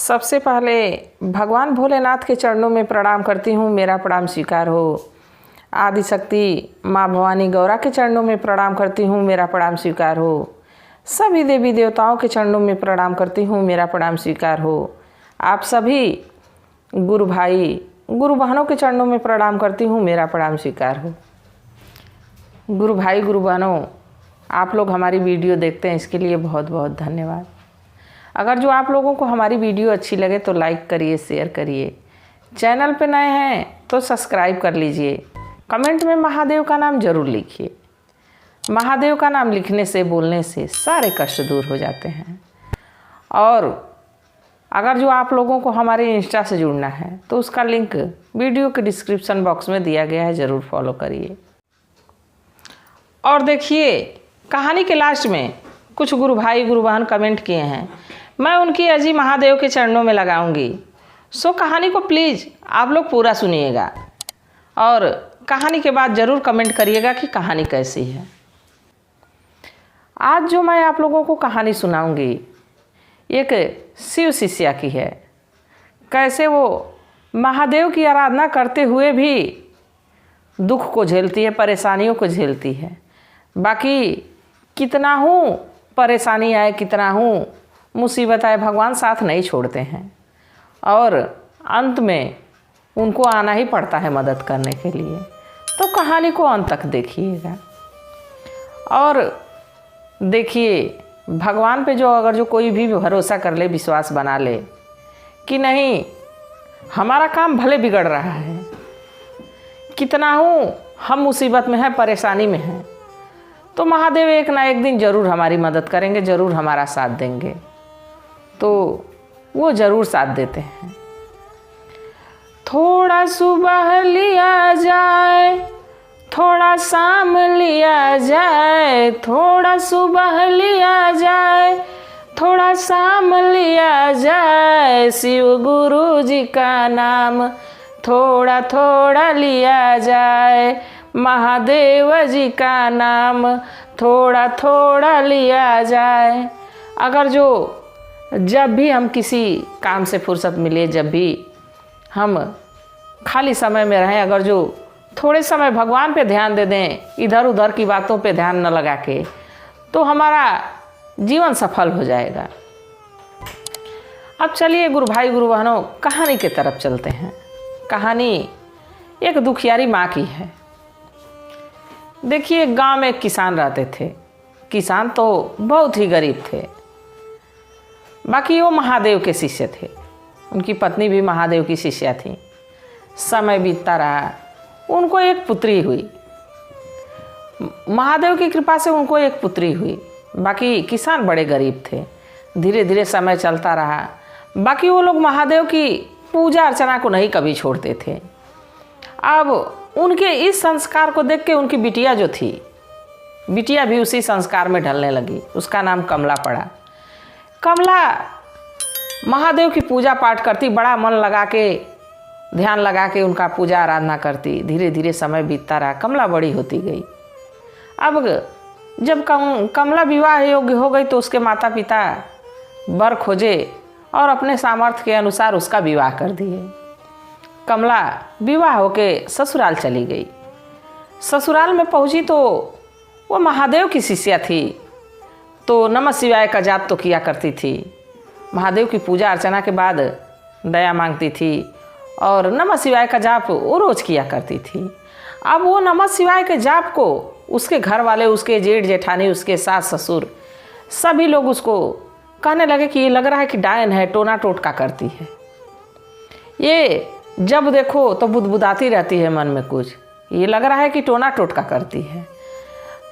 सबसे पहले भगवान भोलेनाथ के चरणों में प्रणाम करती हूँ, मेरा प्रणाम स्वीकार हो। आदिशक्ति माँ भवानी गौरा के चरणों में प्रणाम करती हूँ, मेरा प्रणाम स्वीकार हो। सभी देवी देवताओं के चरणों में प्रणाम करती हूँ, मेरा प्रणाम स्वीकार हो। आप सभी गुरु भाई गुरु बहनों के चरणों में प्रणाम करती हूँ, मेरा प्रणाम स्वीकार हो। गुरु भाई गुरु बहनों, आप लोग हमारी वीडियो देखते हैं, इसके लिए बहुत बहुत धन्यवाद। अगर जो आप लोगों को हमारी वीडियो अच्छी लगे तो लाइक करिए, शेयर करिए। चैनल पे नए हैं तो सब्सक्राइब कर लीजिए। कमेंट में महादेव का नाम ज़रूर लिखिए। महादेव का नाम लिखने से, बोलने से सारे कष्ट दूर हो जाते हैं। और अगर जो आप लोगों को हमारे इंस्टा से जुड़ना है तो उसका लिंक वीडियो के डिस्क्रिप्शन बॉक्स में दिया गया है, ज़रूर फॉलो करिए। और देखिए, कहानी के लास्ट में कुछ गुरु भाई गुरु बहन कमेंट किए हैं, मैं उनकी अर्जी महादेव के चरणों में लगाऊंगी। सो कहानी को प्लीज़ आप लोग पूरा सुनिएगा और कहानी के बाद ज़रूर कमेंट करिएगा कि कहानी कैसी है। आज जो मैं आप लोगों को कहानी सुनाऊंगी एक शिव शिष्या की है। कैसे वो महादेव की आराधना करते हुए भी दुख को झेलती है, परेशानियों को झेलती है। बाकी कितना हूँ परेशानी आए, कितना हूँ मुसीबत आए, भगवान साथ नहीं छोड़ते हैं और अंत में उनको आना ही पड़ता है मदद करने के लिए। तो कहानी को अंत तक देखिएगा और देखिए, भगवान पे जो अगर जो कोई भी भरोसा कर ले, विश्वास बना ले कि नहीं हमारा काम भले बिगड़ रहा है, कितना हूँ हम मुसीबत में हैं, परेशानी में हैं, तो महादेव एक ना एक दिन ज़रूर हमारी मदद करेंगे, ज़रूर हमारा साथ देंगे। तो वो ज़रूर साथ देते हैं। थोड़ा सुबह लिया जाए, थोड़ा शाम लिया जाए, थोड़ा सुबह लिया जाए, थोड़ा शाम लिया जाए, शिव गुरु जी का नाम थोड़ा थोड़ा लिया जाए, महादेव जी का नाम थोड़ा थोड़ा लिया जाए। अगर जो जब भी हम किसी काम से फुर्सत मिले, जब भी हम खाली समय में रहें, अगर जो थोड़े समय भगवान पे ध्यान दे दें, इधर उधर की बातों पे ध्यान न लगा के, तो हमारा जीवन सफल हो जाएगा। अब चलिए गुरु भाई गुरु बहनों, कहानी की तरफ चलते हैं। कहानी एक दुखियारी माँ की है। देखिए, गांव में एक किसान रहते थे। किसान तो बहुत ही गरीब थे, बाकी वो महादेव के शिष्य थे। उनकी पत्नी भी महादेव की शिष्या थी। समय बीतता रहा, उनको एक पुत्री हुई। महादेव की कृपा से उनको एक पुत्री हुई। बाकी किसान बड़े गरीब थे। धीरे धीरे समय चलता रहा। बाकी वो लोग महादेव की पूजा अर्चना को नहीं कभी छोड़ते थे। अब उनके इस संस्कार को देख के उनकी बिटिया जो थी, बिटिया भी उसी संस्कार में ढलने लगी। उसका नाम कमला पड़ा। कमला महादेव की पूजा पाठ करती, बड़ा मन लगा के, ध्यान लगा के उनका पूजा आराधना करती। धीरे धीरे समय बीतता रहा, कमला बड़ी होती गई। अब जब कमला विवाह योग्य हो गई तो उसके माता पिता वर खोजे और अपने सामर्थ्य के अनुसार उसका विवाह कर दिए। कमला विवाह होके ससुराल चली गई। ससुराल में पहुंची तो वो महादेव की शिष्या थी, तो नमः शिवाय का जाप तो किया करती थी। महादेव की पूजा अर्चना के बाद दया मांगती थी और नमः शिवाय का जाप वो रोज़ किया करती थी। अब वो नमः शिवाय के जाप को उसके घर वाले, उसके जेठ जेठानी, उसके सास ससुर, सभी लोग उसको कहने लगे कि ये लग रहा है कि डायन है, टोना टोटका करती है। ये जब देखो तो बुदबुदाती रहती है मन में कुछ, ये लग रहा है कि टोना टोटका करती है।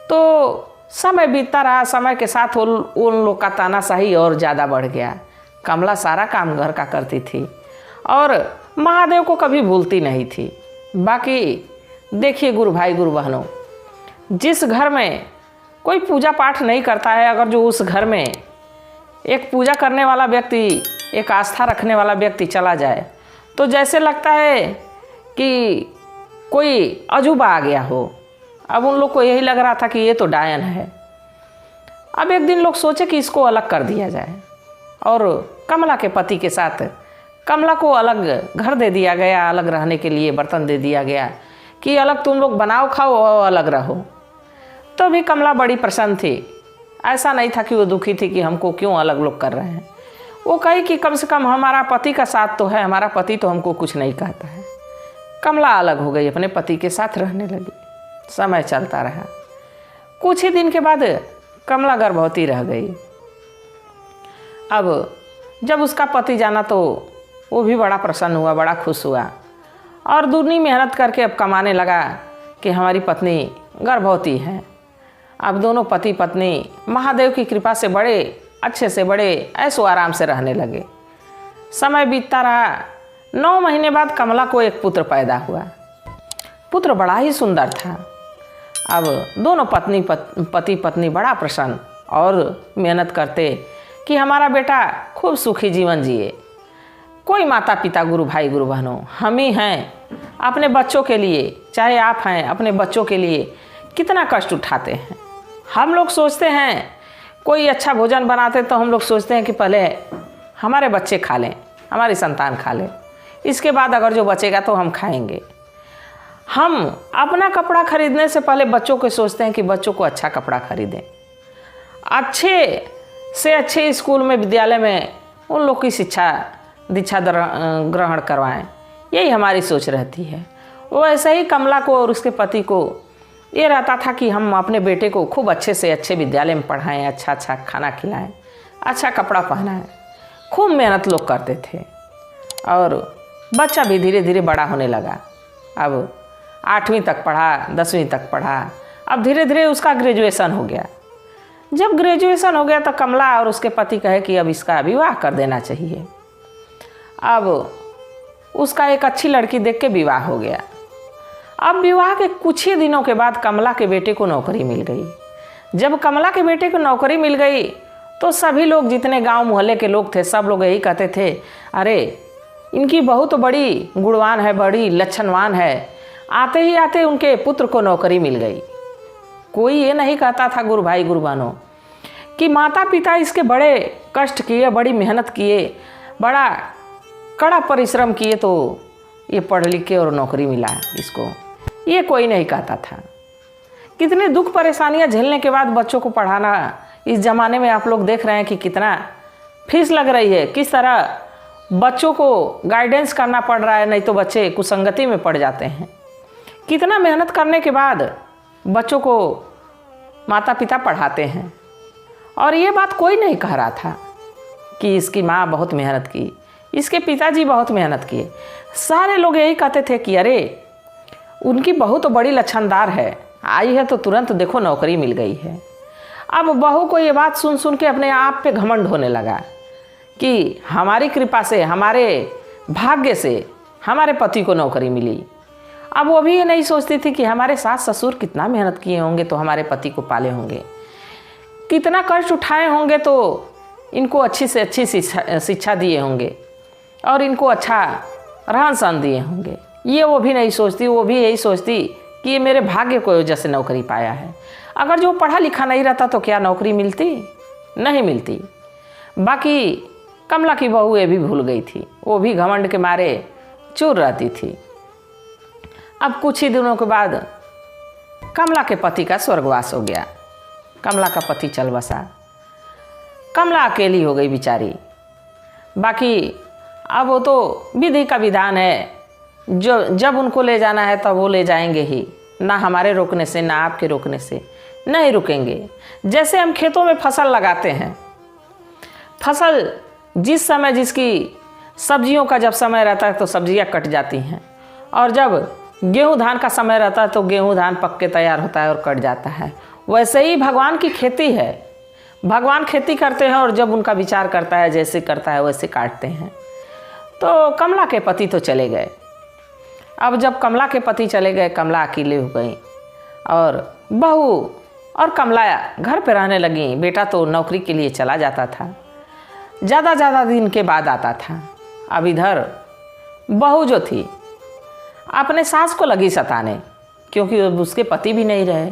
तो समय बीतता रहा। समय के साथ उन लोग का तानाशाही और ज़्यादा बढ़ गया। कमला सारा काम घर का करती थी और महादेव को कभी भूलती नहीं थी। बाकी देखिए गुरु भाई गुरु बहनों, जिस घर में कोई पूजा पाठ नहीं करता है, अगर जो उस घर में एक पूजा करने वाला व्यक्ति, एक आस्था रखने वाला व्यक्ति चला जाए, तो जैसे लगता है कि कोई अजूबा आ गया हो। अब उन लोग को यही लग रहा था कि ये तो डायन है। अब एक दिन लोग सोचे कि इसको अलग कर दिया जाए और कमला के पति के साथ कमला को अलग घर दे दिया गया, अलग रहने के लिए बर्तन दे दिया गया कि अलग तुम लोग बनाओ खाओ और अलग रहो। तो भी कमला बड़ी प्रसन्न थी, ऐसा नहीं था कि वो दुखी थी कि हमको क्यों अलग लोग कर रहे हैं। वो कही कि कम से कम हमारा पति का साथ तो है, हमारा पति तो हमको कुछ नहीं कहता है। कमला अलग हो गई, अपने पति के साथ रहने लगी। समय चलता रहा। कुछ ही दिन के बाद कमला गर्भवती रह गई। अब जब उसका पति जाना तो वो भी बड़ा प्रसन्न हुआ, बड़ा खुश हुआ और दूनी मेहनत करके अब कमाने लगा कि हमारी पत्नी गर्भवती है। अब दोनों पति पत्नी महादेव की कृपा से बड़े अच्छे से बड़े ऐशो आराम से रहने लगे। समय बीतता रहा। 9 महीने बाद कमला को एक पुत्र पैदा हुआ। पुत्र बड़ा ही सुंदर था। अब दोनों पति पत्नी बड़ा प्रसन्न और मेहनत करते कि हमारा बेटा खूब सुखी जीवन जिए। कोई माता पिता गुरु भाई गुरु बहनों हम ही हैं अपने बच्चों के लिए, चाहे आप हैं अपने बच्चों के लिए कितना कष्ट उठाते हैं। हम लोग सोचते हैं कोई अच्छा भोजन बनाते तो हम लोग सोचते हैं कि पहले हमारे बच्चे खा लें, हमारी संतान खा लें, इसके बाद अगर जो बचेगा तो हम खाएंगे। हम अपना कपड़ा खरीदने से पहले बच्चों को सोचते हैं कि बच्चों को अच्छा कपड़ा खरीदें, अच्छे से अच्छे स्कूल में विद्यालय में उन लोग की शिक्षा दीक्षा ग्रहण करवाएं। यही हमारी सोच रहती है। वैसे ही कमला को और उसके पति को ये रहता था कि हम अपने बेटे को खूब अच्छे से अच्छे विद्यालय में पढ़ाएं, अच्छा अच्छा खाना खिलाएं, अच्छा कपड़ा पहनाएं। खूब मेहनत लोग करते थे और बच्चा भी धीरे धीरे बड़ा होने लगा। अब 8वीं तक पढ़ा, 10वीं तक पढ़ा। अब धीरे धीरे उसका ग्रेजुएशन हो गया। जब ग्रेजुएशन हो गया तो कमला और उसके पति कहे कि अब इसका विवाह कर देना चाहिए। अब उसका एक अच्छी लड़की देख के विवाह हो गया। अब विवाह के कुछ ही दिनों के बाद कमला के बेटे को नौकरी मिल गई। जब कमला के बेटे को नौकरी मिल गई तो सभी लोग, जितने गांव मोहल्ले के लोग थे, सब लोग यही कहते थे, अरे इनकी बहू तो बड़ी गुणवान है, बड़ी लक्षणवान है, आते ही आते उनके पुत्र को नौकरी मिल गई। कोई ये नहीं कहता था गुरु भाई गुरु बहनों कि माता पिता इसके बड़े कष्ट किए, बड़ी मेहनत किए, बड़ा कड़ा परिश्रम किए तो ये पढ़ लिख के और नौकरी मिला इसको। ये कोई नहीं कहता था। कितने दुख परेशानियां झेलने के बाद बच्चों को पढ़ाना इस ज़माने में आप लोग देख रहे हैं कि कितना फीस लग रही है, किस तरह बच्चों को गाइडेंस करना पड़ रहा है, नहीं तो बच्चे कुसंगति में पड़ जाते हैं। कितना मेहनत करने के बाद बच्चों को माता पिता पढ़ाते हैं। और ये बात कोई नहीं कह रहा था कि इसकी माँ बहुत मेहनत की, इसके पिताजी बहुत मेहनत किए। सारे लोग यही कहते थे कि अरे उनकी बहू तो बड़ी लक्षणदार है, आई है तो तुरंत देखो नौकरी मिल गई है। अब बहू को ये बात सुन सुन के अपने आप पे घमंड होने लगा कि हमारी कृपा से, हमारे भाग्य से हमारे पति को नौकरी मिली। अब वो भी ये नहीं सोचती थी कि हमारे सास ससुर कितना मेहनत किए होंगे तो हमारे पति को पाले होंगे, कितना कष्ट उठाए होंगे तो इनको अच्छी से अच्छी शिक्षा दिए होंगे और इनको अच्छा रहन सहन दिए होंगे। ये वो भी नहीं सोचती। वो भी यही सोचती कि ये मेरे भाग्य को वजह से नौकरी पाया है। अगर जो पढ़ा लिखा नहीं रहता तो क्या नौकरी मिलती? नहीं मिलती। बाकी कमला की बहू ये भी भूल गई थी, वो भी घमंड के मारे चूर रहती थी। अब कुछ ही दिनों के बाद कमला के पति का स्वर्गवास हो गया। कमला का पति चल बसा। कमला अकेली हो गई बेचारी। बाकी अब वो तो विधि का विधान है, जो जब उनको ले जाना है तब वो ले जाएंगे ही, ना हमारे रोकने से ना आपके रोकने से नहीं रुकेंगे। जैसे हम खेतों में फसल लगाते हैं, फसल जिस समय जिसकी सब्जियों का जब समय रहता है तो सब्जियां कट जाती हैं, और जब गेहूं धान का समय रहता है तो गेहूं धान पक के तैयार होता है और कट जाता है। वैसे ही भगवान की खेती है। भगवान खेती करते हैं और जब उनका विचार करता है, जैसे करता है वैसे काटते हैं। तो कमला के पति तो चले गए। अब जब कमला के पति चले गए, कमला अकेली हो गई और बहू और कमला घर पे रहने लगी। बेटा तो नौकरी के लिए चला जाता था, ज़्यादा दिन के बाद आता था। अब इधर बहू जो थी अपने सास को लगी सताने, क्योंकि उसके पति भी नहीं रहे।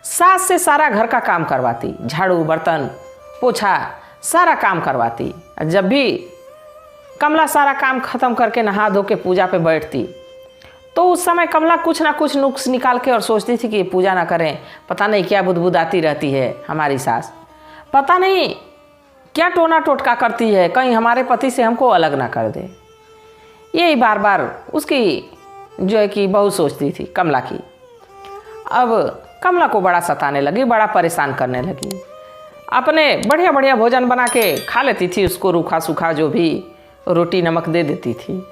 सास से सारा घर का काम करवाती, झाड़ू बर्तन पोछा सारा काम करवाती। जब भी कमला सारा काम ख़त्म करके नहा धो के पूजा पे बैठती तो उस समय कमला कुछ ना कुछ नुक्स निकाल के और सोचती थी कि पूजा ना करें, पता नहीं क्या बुदबुदाती रहती है हमारी सास, पता नहीं क्या टोना टोटका करती है, कहीं हमारे पति से हमको अलग ना कर दे। यही बार बार उसकी जो है कि बहू सोचती थी कमला की। अब कमला को बड़ा सताने लगी, बड़ा परेशान करने लगी। अपने बढ़िया बढ़िया भोजन बना के खा लेती थी, उसको रूखा सूखा जो भी रोटी नमक दे देती थी।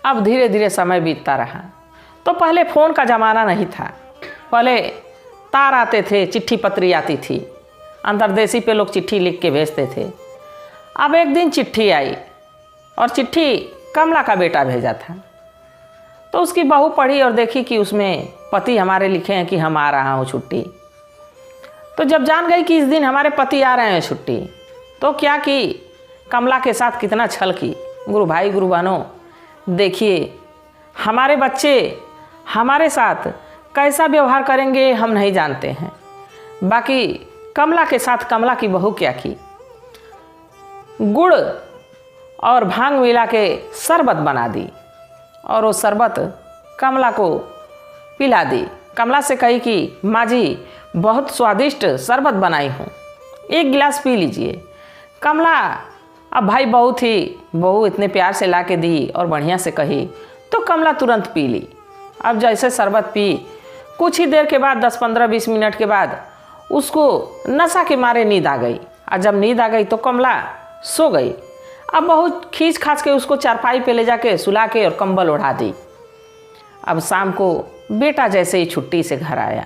अब धीरे धीरे समय बीतता रहा। तो पहले फ़ोन का ज़माना नहीं था, पहले तार आते थे, चिट्ठी पत्री आती थी, अंतर्देशी पे लोग चिट्ठी लिख के भेजते थे। अब एक दिन चिट्ठी आई और चिट्ठी कमला का बेटा भेजा था। तो उसकी बहू पढ़ी और देखी कि उसमें पति हमारे लिखे हैं कि हम आ रहा हूँ छुट्टी। तो जब जान गई कि इस दिन हमारे पति आ रहे हैं छुट्टी, तो क्या की कमला के साथ कितना छल की। गुरु भाई गुरु बहनों, देखिए हमारे बच्चे हमारे साथ कैसा व्यवहार करेंगे हम नहीं जानते हैं। बाकी कमला के साथ कमला की बहू क्या की, गुड़ और भांग मिला के शरबत बना दी और वो शरबत कमला को पिला दी। कमला से कही कि माँ जी बहुत स्वादिष्ट शरबत बनाई हूँ, एक गिलास पी लीजिए। कमला, अब भाई बहू थी, बहू इतने प्यार से ला के दी और बढ़िया से कही तो कमला तुरंत पी ली। अब जैसे शरबत पी, कुछ ही देर के बाद 10-15-20 मिनट के बाद उसको नशा के मारे नींद आ गई। और जब नींद आ गई तो कमला सो गई। अब बहुत खींच खाच के उसको चारपाई पे ले जाके सुला के और कंबल ओढ़ा दी। अब शाम को बेटा जैसे ही छुट्टी से घर आया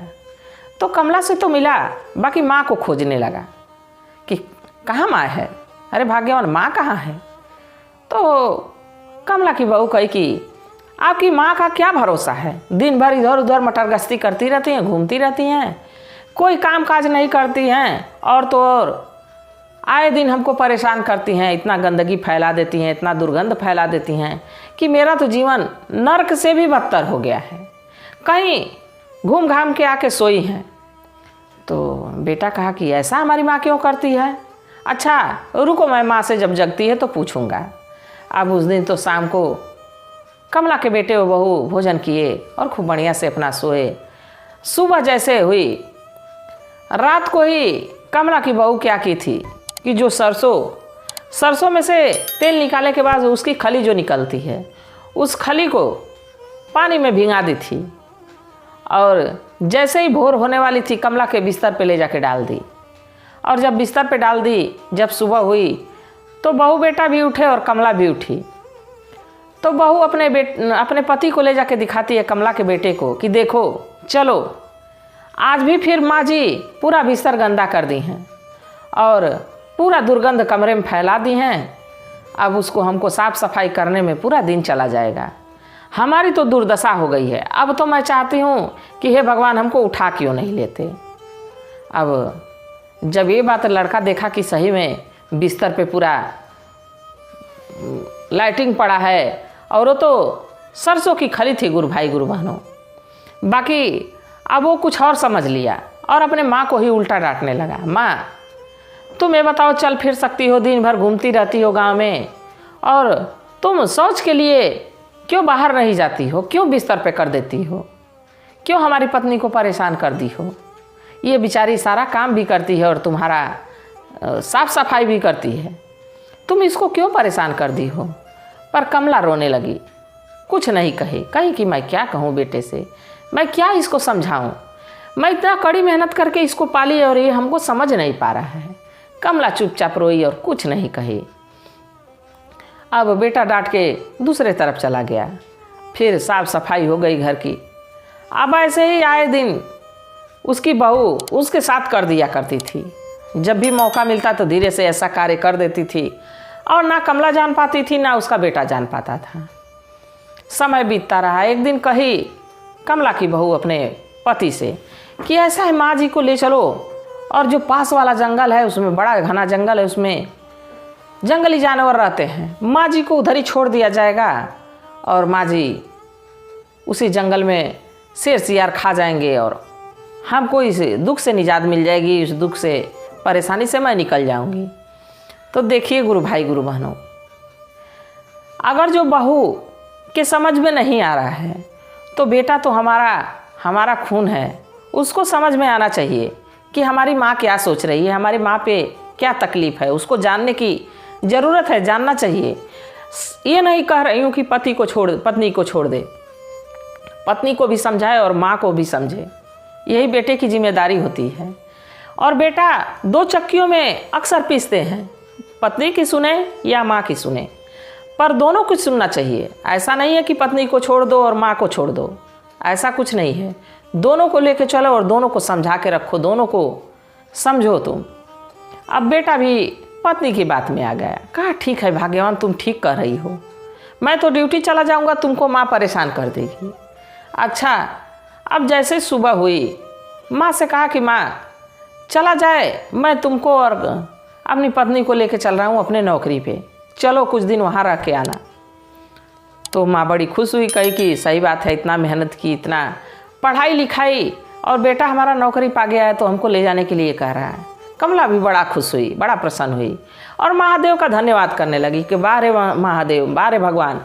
तो कमला से तो मिला, बाकी माँ को खोजने लगा कि कहाँ माँ है, अरे भाग्यवान माँ कहाँ है। तो कमला की बहू कही कि आपकी माँ का क्या भरोसा है, दिन भर इधर उधर मटर गश्ती करती रहती हैं, घूमती रहती हैं, कोई काम काज नहीं करती हैं, और तो और आए दिन हमको परेशान करती हैं, इतना गंदगी फैला देती हैं, इतना दुर्गंध फैला देती हैं कि मेरा तो जीवन नर्क से भी बदतर हो गया है। कहीं घूम घाम के आके सोई हैं। तो बेटा कहा कि ऐसा हमारी माँ क्यों करती है, अच्छा रुको मैं माँ से जब जगती है तो पूछूंगा। अब उस दिन तो शाम को कमला के बेटे और बहू भोजन किए और खूब बढ़िया से अपना सोए। सुबह जैसे हुई, रात को ही कमला की बहू क्या की थी कि जो सरसों में से तेल निकाले के बाद उसकी खली जो निकलती है, उस खली को पानी में भिंगा दी थी और जैसे ही भोर होने वाली थी कमला के बिस्तर पे ले जाके डाल दी। और जब बिस्तर पे डाल दी, जब सुबह हुई तो बहू बेटा भी उठे और कमला भी उठी। तो बहू अपने पति को ले जाके दिखाती है कमला के बेटे को कि देखो चलो, आज भी फिर माँ जी पूरा बिस्तर गंदा कर दी हैं और पूरा दुर्गंध कमरे में फैला दी हैं। अब उसको हमको साफ़ सफाई करने में पूरा दिन चला जाएगा, हमारी तो दुर्दशा हो गई है। अब तो मैं चाहती हूँ कि हे भगवान हमको उठा क्यों नहीं लेते। अब जब ये बात लड़का देखा कि सही में बिस्तर पे पूरा लाइटिंग पड़ा है और वो तो सरसों की खली थी गुरु भाई गुरु बहनों, बाकी अब वो कुछ और समझ लिया और अपने माँ को ही उल्टा डांटने लगा। माँ तुम ये बताओ, चल फिर सकती हो, दिन भर घूमती रहती हो गांव में, और तुम शौच के लिए क्यों बाहर नहीं जाती हो, क्यों बिस्तर पे कर देती हो, क्यों हमारी पत्नी को परेशान कर दी हो। ये बेचारी सारा काम भी करती है और तुम्हारा साफ सफाई भी करती है, तुम इसको क्यों परेशान कर दी हो। पर कमला रोने लगी, कुछ नहीं कही कि मैं क्या कहूँ बेटे से, मैं क्या इसको समझाऊँ, मैं इतना कड़ी मेहनत करके इसको पाली और ये हमको समझ नहीं पा रहा है। कमला चुपचाप रोई और कुछ नहीं कही। अब बेटा डांट के दूसरे तरफ चला गया, फिर साफ सफाई हो गई घर की। अब ऐसे ही आए दिन उसकी बहू उसके साथ कर दिया करती थी, जब भी मौका मिलता तो धीरे से ऐसा कार्य कर देती थी और ना कमला जान पाती थी ना उसका बेटा जान पाता था। समय बीतता रहा। एक दिन कही कमला की बहू अपने पति से कि ऐसा है माँ जी को ले चलो, और जो पास वाला जंगल है उसमें बड़ा घना जंगल है, उसमें जंगली जानवर रहते हैं, माँ जी को उधर ही छोड़ दिया जाएगा और माँ जी उसी जंगल में शेर सियार खा जाएंगे और हमको इस दुख से निजात मिल जाएगी, उस दुख से परेशानी से मैं निकल जाऊंगी। तो देखिए गुरु भाई गुरु बहनों, अगर जो बहू के समझ में नहीं आ रहा है तो बेटा तो हमारा खून है, उसको समझ में आना चाहिए कि हमारी माँ क्या सोच रही है, हमारी माँ पे क्या तकलीफ़ है, उसको जानने की ज़रूरत है, जानना चाहिए। ये नहीं कह रही हूँ कि पत्नी को छोड़ दे, पत्नी को भी समझाए और माँ को भी समझे, यही बेटे की जिम्मेदारी होती है। और बेटा दो चक्कियों में अक्सर पीसते हैं, पत्नी की सुने या माँ की सुने, पर दोनों कुछ सुनना चाहिए। ऐसा नहीं है कि पत्नी को छोड़ दो और माँ को छोड़ दो, ऐसा कुछ नहीं है। दोनों को लेके चलो और दोनों को समझा के रखो, दोनों को समझो तुम। अब बेटा भी पत्नी की बात में आ गया, कहा ठीक है भाग्यवान, तुम ठीक कह रही हो, मैं तो ड्यूटी चला जाऊंगा, तुमको माँ परेशान कर देगी। अच्छा, अब जैसे सुबह हुई, माँ से कहा कि माँ चला जाए, मैं तुमको और अपनी पत्नी को लेके चल रहा हूँ अपने नौकरी पे, चलो कुछ दिन वहाँ रह के आना। तो माँ बड़ी खुश हुई, कही कि सही बात है, इतना मेहनत की, इतना पढ़ाई लिखाई और बेटा हमारा नौकरी पा गया है तो हमको ले जाने के लिए कह रहा है। कमला भी बड़ा खुश हुई, बड़ा प्रसन्न हुई और महादेव का धन्यवाद करने लगी कि बारे महादेव, बारे भगवान,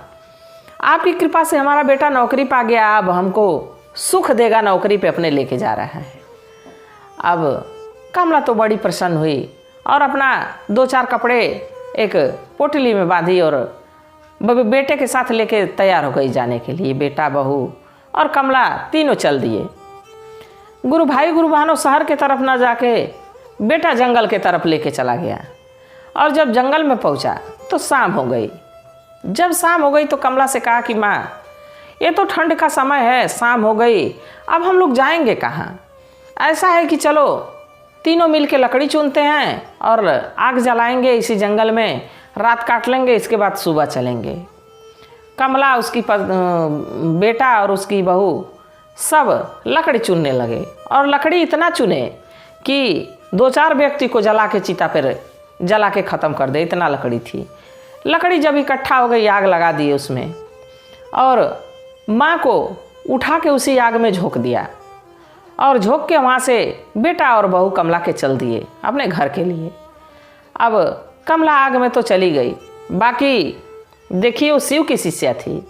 आपकी कृपा से हमारा बेटा नौकरी पा गया, अब हमको सुख देगा, नौकरी पे अपने लेके जा रहा है। अब कमला तो बड़ी प्रसन्न हुई और अपना 2-4 कपड़े एक पोटली में बांधी और बेटे के साथ लेके तैयार हो गई जाने के लिए। बेटा बहू और कमला तीनों चल दिए। गुरु भाई गुरु बहनों, शहर के तरफ ना जाके बेटा जंगल के तरफ लेके चला गया और जब जंगल में पहुंचा तो शाम हो गई। जब शाम हो गई तो कमला से कहा कि माँ, ये तो ठंड का समय है, शाम हो गई, अब हम लोग जाएंगे कहाँ? ऐसा है कि चलो तीनों मिल के लकड़ी चुनते हैं और आग जलाएंगे इसी जंगल में, रात काट लेंगे, इसके बाद सुबह चलेंगे। कमला, उसकी बेटा और उसकी बहू सब लकड़ी चुनने लगे और लकड़ी इतना चुने कि 2-4 व्यक्ति को जला के चिता पर जला के ख़त्म कर दे, इतना लकड़ी थी। लकड़ी जब इकट्ठा हो गई, आग लगा दी उसमें और माँ को उठा के उसी आग में झोंक दिया और झोंक के वहाँ से बेटा और बहू कमला के चल दिए अपने घर के लिए। अब कमला आग में तो चली गई, बाकी देखिए वो शिव की शिष्या थी,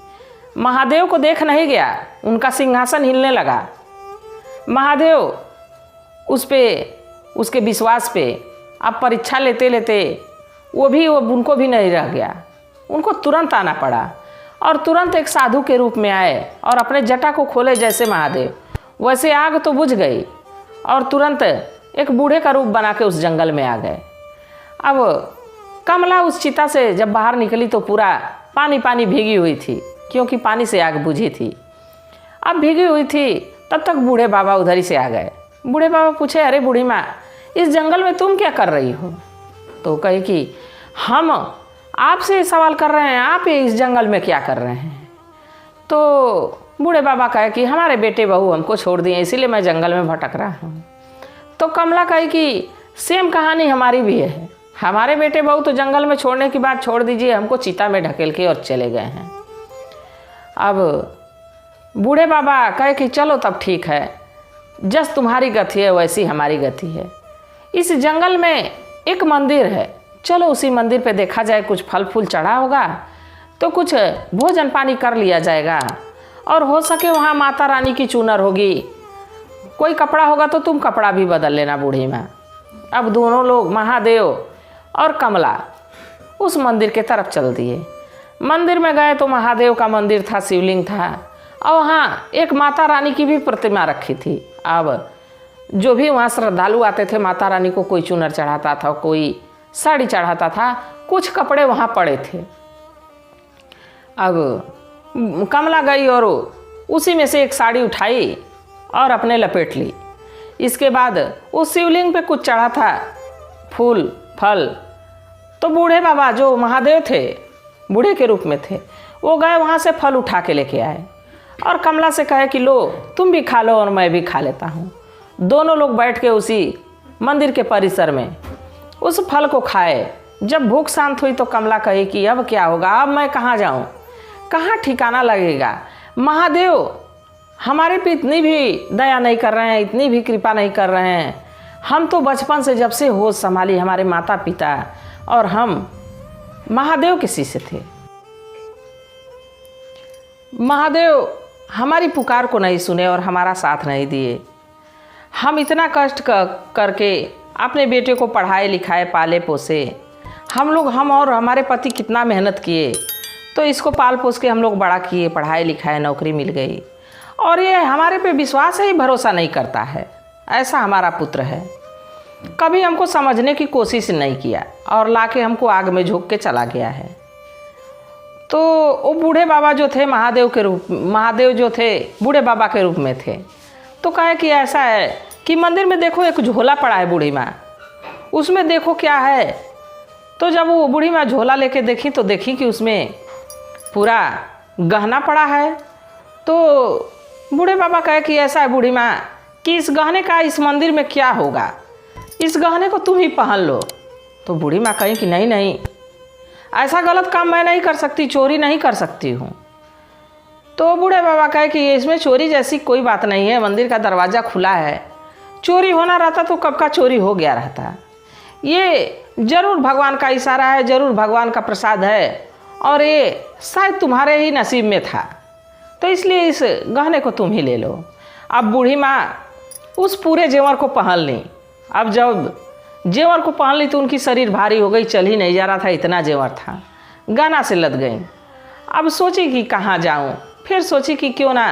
महादेव को देख नहीं गया, उनका सिंहासन हिलने लगा। महादेव उस पे, उसके विश्वास पे अब परीक्षा लेते लेते उनको भी नहीं रह गया, उनको तुरंत आना पड़ा और तुरंत एक साधु के रूप में आए और अपने जटा को खोले जैसे महादेव, वैसे आग तो बुझ गई और तुरंत एक बूढ़े का रूप बना के उस जंगल में आ गए। अब कमला उस चिता से जब बाहर निकली तो पूरा पानी पानी भीगी हुई थी, क्योंकि पानी से आग बुझी थी। अब भीगी हुई थी, तब तक बूढ़े बाबा उधर ही से आ गए। बूढ़े बाबा पूछे, अरे बूढ़ी माँ, इस जंगल में तुम क्या कर रही हो? तो कही कि हम आपसे सवाल कर रहे हैं, आप इस जंगल में क्या कर रहे हैं? तो बूढ़े बाबा कहे कि हमारे बेटे बहू हमको छोड़ दिए, इसीलिए मैं जंगल में भटक रहा हूँ। तो कमला कही कि सेम कहानी हमारी भी है, हमारे बेटे बहू तो जंगल में छोड़ने की बात छोड़ दीजिए, हमको चिता में ढकेल के और चले गए हैं। अब बूढ़े बाबा कहे कि चलो तब ठीक है, जस तुम्हारी गति है वैसी हमारी गति है। इस जंगल में एक मंदिर है, चलो उसी मंदिर पे देखा जाए, कुछ फल फूल चढ़ा होगा तो कुछ भोजन पानी कर लिया जाएगा और हो सके वहाँ माता रानी की चूनर होगी, कोई कपड़ा होगा तो तुम कपड़ा भी बदल लेना बूढ़ी माँ। अब दोनों लोग, महादेव और कमला, उस मंदिर के तरफ चल दिए। मंदिर में गए तो महादेव का मंदिर था, शिवलिंग था और वहाँ एक माता रानी की भी प्रतिमा रखी थी। अब जो भी वहाँ श्रद्धालु आते थे, माता रानी को कोई चुनर चढ़ाता था, कोई साड़ी चढ़ाता था, कुछ कपड़े वहाँ पड़े थे। अब कमला गई और उसी में से एक साड़ी उठाई और अपने लपेट ली। इसके बाद उस शिवलिंग पे कुछ चढ़ा था, फूल फल। तो बूढ़े बाबा जो महादेव थे, बूढ़े के रूप में थे, वो गए वहाँ से फल उठा के लेके आए और कमला से कहे कि लो तुम भी खा लो और मैं भी खा लेता हूँ। दोनों लोग बैठ के उसी मंदिर के परिसर में उस फल को खाए। जब भूख शांत हुई तो कमला कही कि अब क्या होगा, अब मैं कहाँ जाऊँ, कहाँ ठिकाना लगेगा? महादेव हमारे पे इतनी भी दया नहीं कर रहे हैं, इतनी भी कृपा नहीं कर रहे हैं, हम तो बचपन से जब से होश संभाली हमारे माता पिता और हम महादेव के शिष्य थे। महादेव हमारी पुकार को नहीं सुने और हमारा साथ नहीं दिए। हम इतना कष्ट करके अपने बेटे को पढ़ाए लिखाए पाले पोसे। हम और हमारे पति कितना मेहनत किए, तो इसको पाल पोस के हम लोग बड़ा किए, पढ़ाए लिखाए, नौकरी मिल गई, और ये हमारे पे विश्वास ही भरोसा नहीं करता है। ऐसा हमारा पुत्र है, कभी हमको समझने की कोशिश नहीं किया और लाके हमको आग में झोंक के चला गया है। तो वो बूढ़े बाबा जो थे महादेव जो थे बूढ़े बाबा के रूप में थे। तो कहे कि ऐसा है कि मंदिर में देखो एक झोला पड़ा है बूढ़ी माँ, उसमें देखो क्या है। तो जब वो बूढ़ी माँ झोला लेके देखी तो देखी कि उसमें पूरा गहना पड़ा है। तो बूढ़े बाबा कहे कि ऐसा है बूढ़ी माँ कि इस गहने का इस मंदिर में क्या होगा, इस गहने को तुम ही पहन लो। तो बूढ़ी माँ कही कि नहीं नहीं, ऐसा गलत काम मैं नहीं कर सकती, चोरी नहीं कर सकती हूँ। तो बूढ़े बाबा कहे कि इसमें चोरी जैसी कोई बात नहीं है, मंदिर का दरवाज़ा खुला है, चोरी होना रहता तो कब का चोरी हो गया रहता। ये ज़रूर भगवान का इशारा है, ज़रूर भगवान का प्रसाद है, और ये शायद तुम्हारे ही नसीब में था, तो इसलिए इस गहने को तुम ही ले लो। अब बूढ़ी माँ उस पूरे जेवर को पहन ली। अब जब जेवर को पहन ली तो उनकी शरीर भारी हो गई, चल ही नहीं जा रहा था, इतना जेवर था, गहना से लद गई। अब सोची कि कहाँ जाऊँ, फिर सोची कि क्यों ना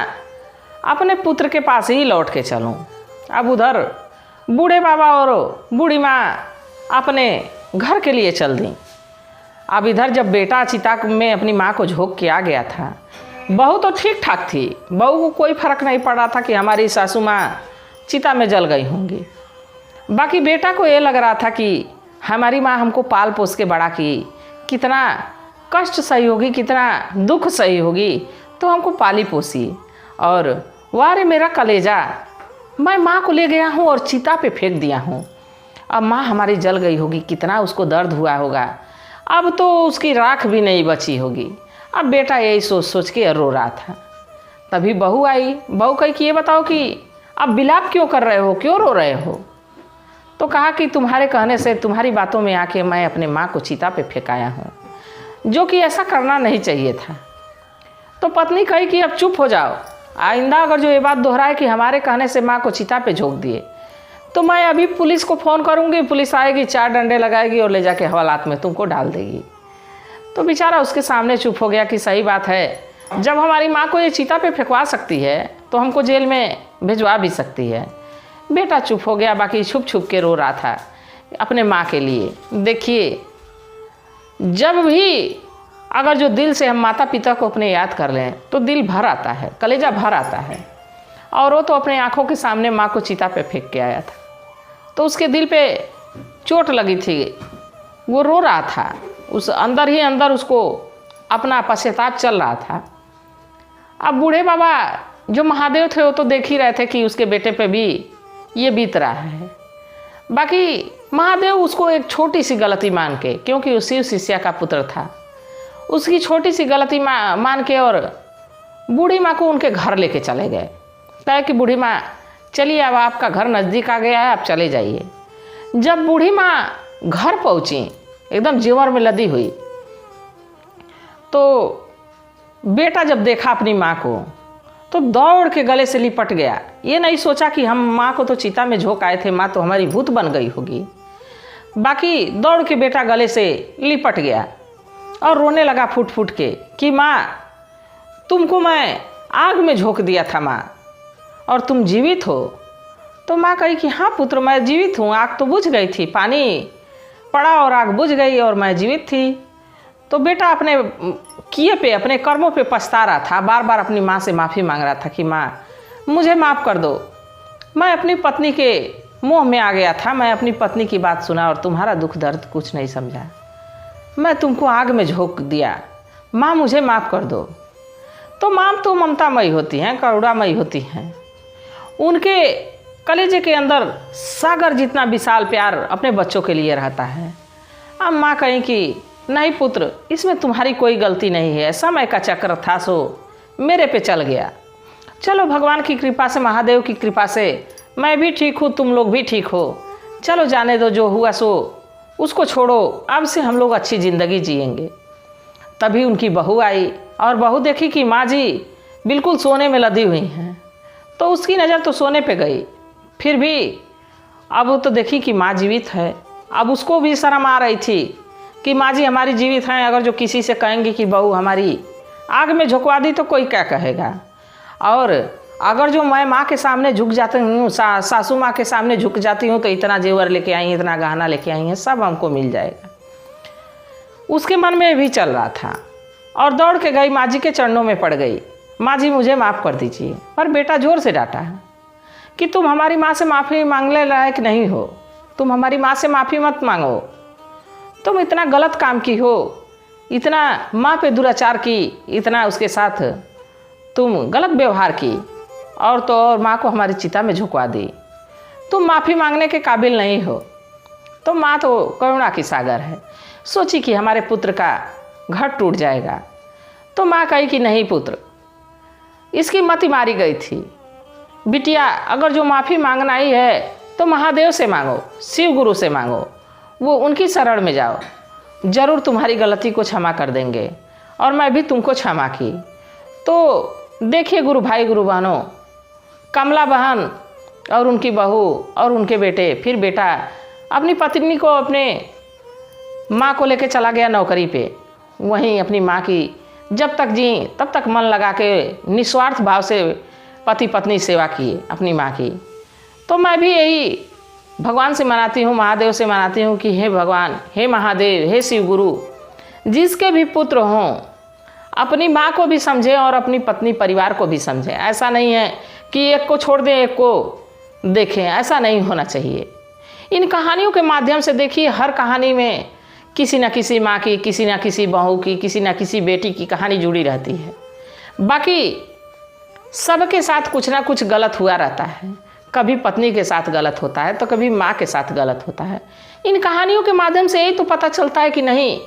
अपने पुत्र के पास ही लौट के चलूँ। अब उधर बूढ़े बाबा और बूढ़ी माँ अपने घर के लिए चल दी। अब इधर जब बेटा चिता में अपनी माँ को झोंक के आ गया था, बहू तो ठीक ठाक थी, बहू को कोई फर्क नहीं पड़ रहा था कि हमारी सासू माँ चिता में जल गई होंगी। बाकी बेटा को ये लग रहा था कि हमारी माँ हमको पाल पोस के बड़ा की, कितना कष्ट सही होगी, कितना दुख सही होगी, तो हमको पाली पोसी। और वारे मेरा कलेजा, मैं माँ को ले गया हूँ और चिता पे फेंक दिया हूँ, अब माँ हमारी जल गई होगी, कितना उसको दर्द हुआ होगा, अब तो उसकी राख भी नहीं बची होगी। अब बेटा यही सोच सोच के रो रहा था। तभी बहू आई। बहू कही कि ये बताओ कि अब बिलाप क्यों कर रहे हो, क्यों रो रहे हो। तो कहा कि तुम्हारे कहने से, तुम्हारी बातों में आके मैं अपने माँ को चिता पे फेंकाया हूँ, जो कि ऐसा करना नहीं चाहिए था। तो पत्नी कही कि अब चुप हो जाओ, आइंदा अगर जो ये बात दोहराए कि हमारे कहने से माँ को चिता पे झोंक दिए, तो मैं अभी पुलिस को फ़ोन करूँगी, पुलिस आएगी, 4 डंडे लगाएगी और ले जाके हवालात में तुमको डाल देगी। तो बेचारा उसके सामने चुप हो गया कि सही बात है, जब हमारी माँ को ये चिता पे फेंकवा सकती है तो हमको जेल में भिजवा भी सकती है। बेटा चुप हो गया, बाकी छुप छुप के रो रहा था अपने माँ के लिए। देखिए, जब भी अगर जो दिल से हम माता पिता को अपने याद कर लें तो दिल भर आता है, कलेजा भर आता है। और वो तो अपने आँखों के सामने माँ को चिता पे फेंक के आया था, तो उसके दिल पे चोट लगी थी, वो रो रहा था, उस अंदर ही अंदर उसको अपना पश्चाताप चल रहा था। अब बूढ़े बाबा जो महादेव थे वो तो देख ही रहे थे कि उसके बेटे पे भी ये बीत रहा है। बाकी महादेव उसको एक छोटी सी गलती मान के, क्योंकि वो शिव शिष्या का पुत्र था, उसकी छोटी सी गलती मान के और बूढ़ी माँ को उनके घर लेके चले गए। कहे कि बूढ़ी माँ चलिए, अब आपका घर नज़दीक आ गया है, आप चले जाइए। जब बूढ़ी माँ घर पहुँची एकदम जेवर में लदी हुई, तो बेटा जब देखा अपनी माँ को तो दौड़ के गले से लिपट गया। ये नहीं सोचा कि हम माँ को तो चिता में झोंक आए थे, माँ तो हमारी भूत बन गई होगी। बाकी दौड़ के बेटा गले से लिपट गया और रोने लगा फूट फूट के कि माँ, तुमको मैं आग में झोंक दिया था माँ, और तुम जीवित हो। तो माँ कही कि हाँ पुत्र, मैं जीवित हूँ, आग तो बुझ गई थी, पानी पड़ा और आग बुझ गई और मैं जीवित थी। तो बेटा अपने किए पे, अपने कर्मों पे पछता रहा था, बार बार अपनी माँ से माफ़ी मांग रहा था कि माँ मुझे माफ़ कर दो, मैं अपनी पत्नी के मोह में आ गया था, मैं अपनी पत्नी की बात सुना और तुम्हारा दुख दर्द कुछ नहीं समझा, मैं तुमको आग में झोंक दिया, माँ मुझे माफ़ कर दो। तो माँ तो ममतामयी होती हैं, करुणामयी होती हैं, उनके कलेजे के अंदर सागर जितना विशाल प्यार अपने बच्चों के लिए रहता है। अब माँ कहीं कि नहीं पुत्र, इसमें तुम्हारी कोई गलती नहीं है, समय का चक्र था सो मेरे पे चल गया। चलो भगवान की कृपा से, महादेव की कृपा से मैं भी ठीक हूँ, तुम लोग भी ठीक हो, चलो जाने दो, जो हुआ सो उसको छोड़ो, अब से हम लोग अच्छी ज़िंदगी जिएंगे। तभी उनकी बहू आई और बहू देखी कि माँ जी बिल्कुल सोने में लदी हुई हैं, तो उसकी नज़र तो सोने पे गई। फिर भी अब वो तो देखी कि माँ जीवित है। अब उसको भी शर्म आ रही थी कि माँ जी हमारी जीवित हैं, अगर जो किसी से कहेंगे कि बहू हमारी आग में झुकवा दी तो कोई क्या कहेगा। और अगर जो मैं माँ के सामने झुक जाती हूँ, सासू माँ के सामने झुक जाती हूँ, तो इतना जेवर लेके आई हैं, इतना गहना लेके आई हैं, सब हमको मिल जाएगा। उसके मन में भी चल रहा था और दौड़ के गई, माँ जी के चरणों में पड़ गई। माँ जी मुझे माफ़ कर दीजिए। पर बेटा जोर से डांटा है कि तुम हमारी माँ से माफ़ी मांगने लायक नहीं हो, तुम हमारी माँ से माफ़ी मत मांगो, तुम इतना गलत काम की हो, इतना माँ पे दुराचार की, इतना उसके साथ तुम गलत व्यवहार की, और तो और माँ को हमारी चिता में झुकवा दी, तुम माफ़ी मांगने के काबिल नहीं हो। तो माँ तो करुणा की सागर है, सोची कि हमारे पुत्र का घर टूट जाएगा। तो माँ कही कि नहीं पुत्र, इसकी मति मारी गई थी। बिटिया अगर जो माफ़ी मांगना ही है तो महादेव से मांगो, शिव गुरु से मांगो, वो उनकी शरण में जाओ, ज़रूर तुम्हारी गलती को क्षमा कर देंगे। और मैं भी तुमको क्षमा की। तो देखिए गुरु भाई गुरु बहनों, कमला बहन और उनकी बहू और उनके बेटे, फिर बेटा अपनी पत्नी को अपने माँ को लेके चला गया नौकरी पे। वहीं अपनी माँ की जब तक जी तब तक मन लगा के निस्वार्थ भाव से पति पत्नी सेवा किए अपनी माँ की। तो मैं भी यही भगवान से मनाती हूँ, महादेव से मनाती हूँ कि हे भगवान, हे महादेव, हे शिव गुरु, जिसके भी पुत्र हों अपनी माँ को भी समझें और अपनी पत्नी परिवार को भी समझें। ऐसा नहीं है कि एक को छोड़ दें एक को देखें, ऐसा नहीं होना चाहिए। इन कहानियों के माध्यम से देखिए, हर कहानी में किसी न किसी माँ की, किसी न किसी बहू की, किसी न किसी बेटी की कहानी जुड़ी रहती है। बाकी सबके साथ कुछ ना कुछ गलत हुआ रहता है। कभी पत्नी के साथ गलत होता है तो कभी माँ के साथ गलत होता है। इन कहानियों के माध्यम से यही तो पता चलता है कि नहीं,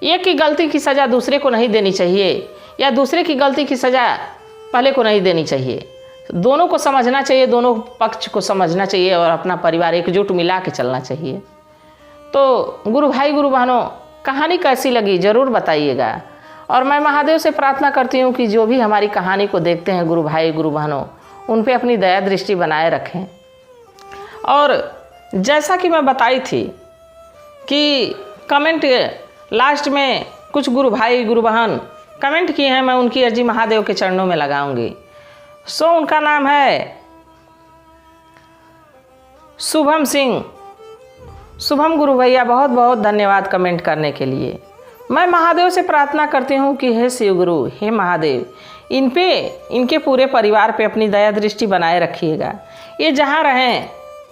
एक की गलती की सज़ा दूसरे को नहीं देनी चाहिए, या दूसरे की गलती की सज़ा पहले को नहीं देनी चाहिए। दोनों को समझना चाहिए, दोनों पक्ष को समझना चाहिए और अपना परिवार एकजुट मिला के चलना चाहिए। तो गुरु भाई गुरु बहनों, कहानी कैसी लगी ज़रूर बताइएगा। और मैं महादेव से प्रार्थना करती हूँ कि जो भी हमारी कहानी को देखते हैं गुरु भाई गुरु बहनों, उन पे अपनी दया दृष्टि बनाए रखें। और जैसा कि मैं बताई थी कि कमेंट लास्ट में कुछ गुरु भाई गुरु बहन कमेंट किए हैं, मैं उनकी अर्जी महादेव के चरणों में लगाऊंगी। सो उनका नाम है शुभम सिंह। शुभम गुरु भैया, बहुत बहुत धन्यवाद कमेंट करने के लिए। मैं महादेव से प्रार्थना करती हूँ कि हे शिव गुरु, हे महादेव, इन पे, इनके पूरे परिवार पे अपनी दया दृष्टि बनाए रखिएगा। ये जहाँ रहें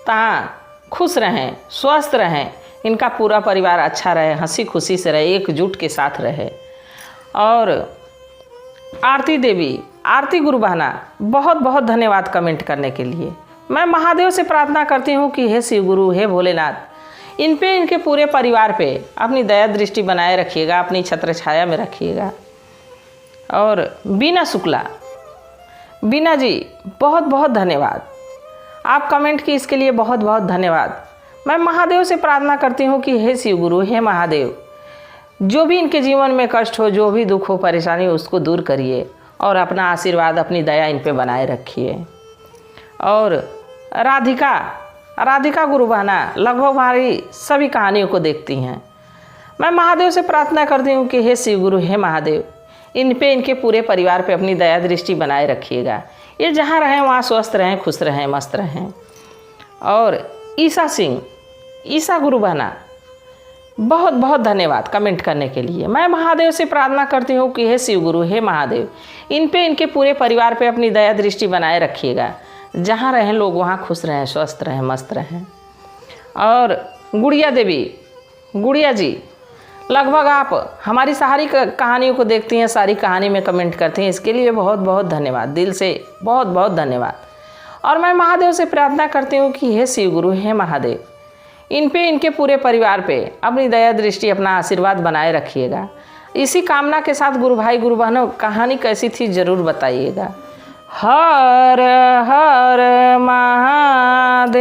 तहाँ खुश रहें, स्वस्थ रहें, इनका पूरा परिवार अच्छा रहे, हंसी खुशी से रहे, एकजुट के साथ रहे। और आरती देवी, आरती गुरु बहना, बहुत बहुत धन्यवाद कमेंट करने के लिए। मैं महादेव से प्रार्थना करती हूँ कि हे शिव गुरु, हे भोलेनाथ, इन पे, इनके पूरे परिवार पे अपनी दया दृष्टि बनाए रखिएगा, अपनी छत्र छाया में रखिएगा। और बीना शुक्ला, बीना जी, बहुत बहुत धन्यवाद, आप कमेंट की इसके लिए बहुत बहुत धन्यवाद। मैं महादेव से प्रार्थना करती हूँ कि हे शिव गुरु, हे महादेव, जो भी इनके जीवन में कष्ट हो, जो भी दुख हो, परेशानी हो, उसको दूर करिए और अपना आशीर्वाद, अपनी दया इन पे बनाए रखिए। और राधिका गुरु बहना लगभग हमारी सभी कहानियों को देखती हैं। मैं महादेव से प्रार्थना करती हूँ कि हे शिव गुरु, हे महादेव, इन पे, इनके पूरे परिवार पे अपनी दया दृष्टि बनाए रखिएगा। ये जहाँ रहें वहाँ स्वस्थ रहें, खुश रहें, मस्त रहें। और ईसा सिंह, ईसा गुरु बहना, बहुत बहुत धन्यवाद कमेंट करने के लिए। मैं महादेव से प्रार्थना करती हूँ कि हे शिव गुरु, हे महादेव, इन पे, इनके पूरे परिवार पे अपनी दया दृष्टि बनाए रखिएगा। जहाँ रहें लोग वहाँ खुश रहें, स्वस्थ रहें, मस्त रहें। और गुड़िया देवी, गुड़िया जी, लगभग आप हमारी सारी कहानियों को देखती हैं, सारी कहानी में कमेंट करती हैं, इसके लिए बहुत बहुत धन्यवाद, दिल से बहुत बहुत धन्यवाद। और मैं महादेव से प्रार्थना करती हूँ कि हे शिव गुरु, हे महादेव, इन पे, इनके पूरे परिवार पे अपनी दया दृष्टि, अपना आशीर्वाद बनाए रखिएगा। इसी कामना के साथ गुरु भाई गुरु बहनों, कहानी कैसी थी ज़रूर बताइएगा। हर हर महादेव।